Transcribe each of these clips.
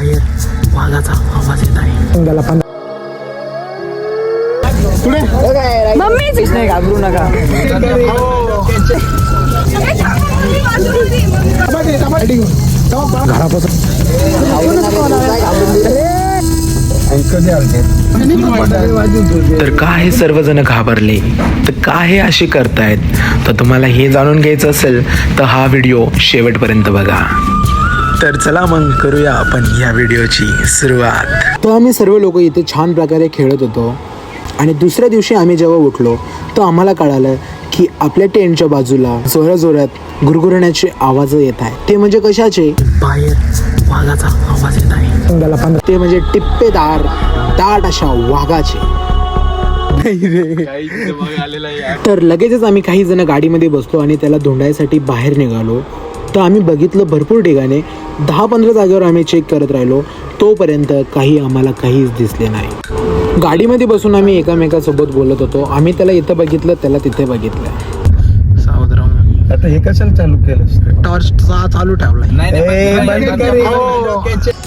बाहेर वाघाचा आवाज येत आहे. मम्मीच नाही, घाबरू नका. तर का हे सर्वजण घाबरले, तर का हे असे करतायत, तर तुम्हाला हे जाणून घ्यायचं असेल तर हा व्हिडिओ शेवटपर्यंत बघा. तर चला मग करूया आपण या व्हिडिओची सुरुवात. तर आम्ही सर्व लोक इथे छान प्रकारे खेळत होतो आणि दुसऱ्या दिवशी आम्ही जेव्हा उठलो तर आम्हाला कळालं की आपल्या टेंटच्या बाजूला जोराजोरात गुरगुरण्याचे आवाज येत आहे. ते म्हणजे कशाचे? बाहेर वाघाचा आवाज येत आहे. ते म्हणजे टिप्पेदार दाट अशा वाघाचे. तर लगेचच आम्ही काही जण गाडीमध्ये बसलो आणि त्याला धुंडायसाठी बाहेर निघालो. तर आम्ही बघितलं भरपूर ठिकाणी 10-15 जागेवर आम्ही चेक करत राहिलो, तोपर्यंत आम्हाला काहीच दिसले नाही. गाडीमध्ये बसून आम्ही एकामेकासोबत बोलत होतो. आम्ही त्याला इथं बघितलं, त्याला तिथे बघितलं. सावध राहू. आता हे कशाला चालू केलं? टॉर्च चालू ठेवलाय,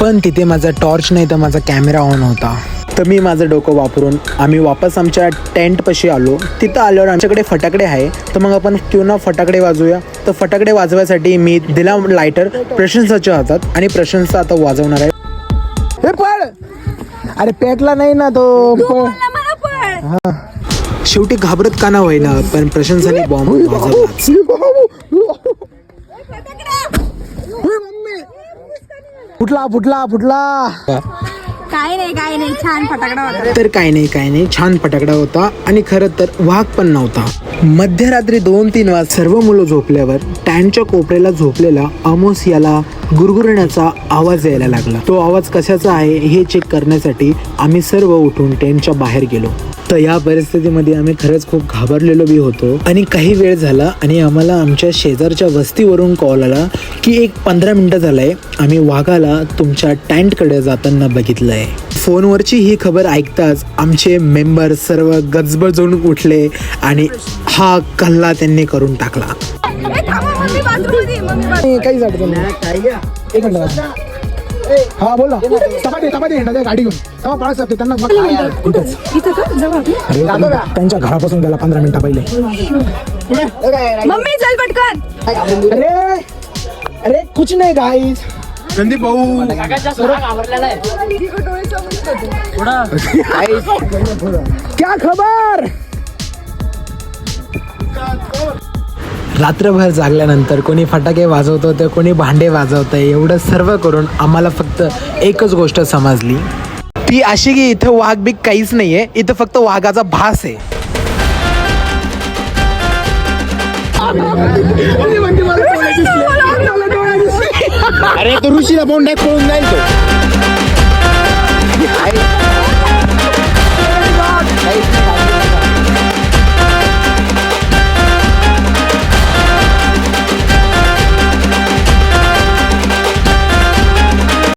पण तिथे माझा टॉर्च नाही तर माझा कॅमेरा ऑन होता. तर मी माझं डोकं वापरून आम्ही वापस आमच्या टेंटपाशी आलो. तिथं आल्यावर आमच्याकडे फटाकडे आहे, तर मग आपण क्यों ना फटाकडे वाजवूया. तर फटाकडे वाजवायसाठी मी दिला लायटर प्रशंसाच्या हातात आणि प्रशंसा आता वाजवणार आहे. हे पळ, अरे पेटला नाही ना तो. शेवटी घाबरत का ना होईना, पण प्रशंसाने बॉम्ब वाजवला. फुटला. काय नाही, छान फटाकडा होता. तर काही नाही छान फटाकडा होता. आणि खरं तर वाघ पण नव्हता. मध्यरात्री 2-3 वाजता सर्व मुलं झोपल्यावर टँकच्या कोपऱ्याला झोपलेला आमोस याला गुरगुरण्याचा आवाज यायला लागला. तो आवाज कशाचा आहे हे चेक करण्यासाठी आम्ही सर्व उठून टेंटच्या बाहेर गेलो. तर या परिस्थितीमध्ये आम्ही खरंच खूप घाबरलेलो बी होतो. आणि काही वेळ झाला आणि आम्हाला आमच्या शेजारच्या वस्तीवरून कॉल आला की एक 15 मिनिटं झालंय, आम्ही वाघाला तुमच्या टँटकडे जाताना बघितलंय. फोनवरची ही खबर ऐकताच आमचे मेंबर सर्व गजबजून उठले आणि हा कल्ला त्यांनी करून टाकला. काही अडचण नाही. एक मिनिट. हा बोला. गाडी घेऊन त्यांच्या घरापासून त्याला 15 मिनिटं पहिले. मम्मी चल पटकन. अरे कुछ नाही गाईस. संदीप भाऊ क्या खबर? रात्रभर जागल्यानंतर कोणी फटाके वाजवतो तर कोणी भांडे वाजवतं. एवढं सर्व करून आम्हाला फक्त एकच गोष्ट समजली, ती अशी की इथं वाघ बीक काहीच नाहीये, इथं फक्त वाघाचा भास आहे. अरे तो ऋषीला बोंड पळून जाईल तो.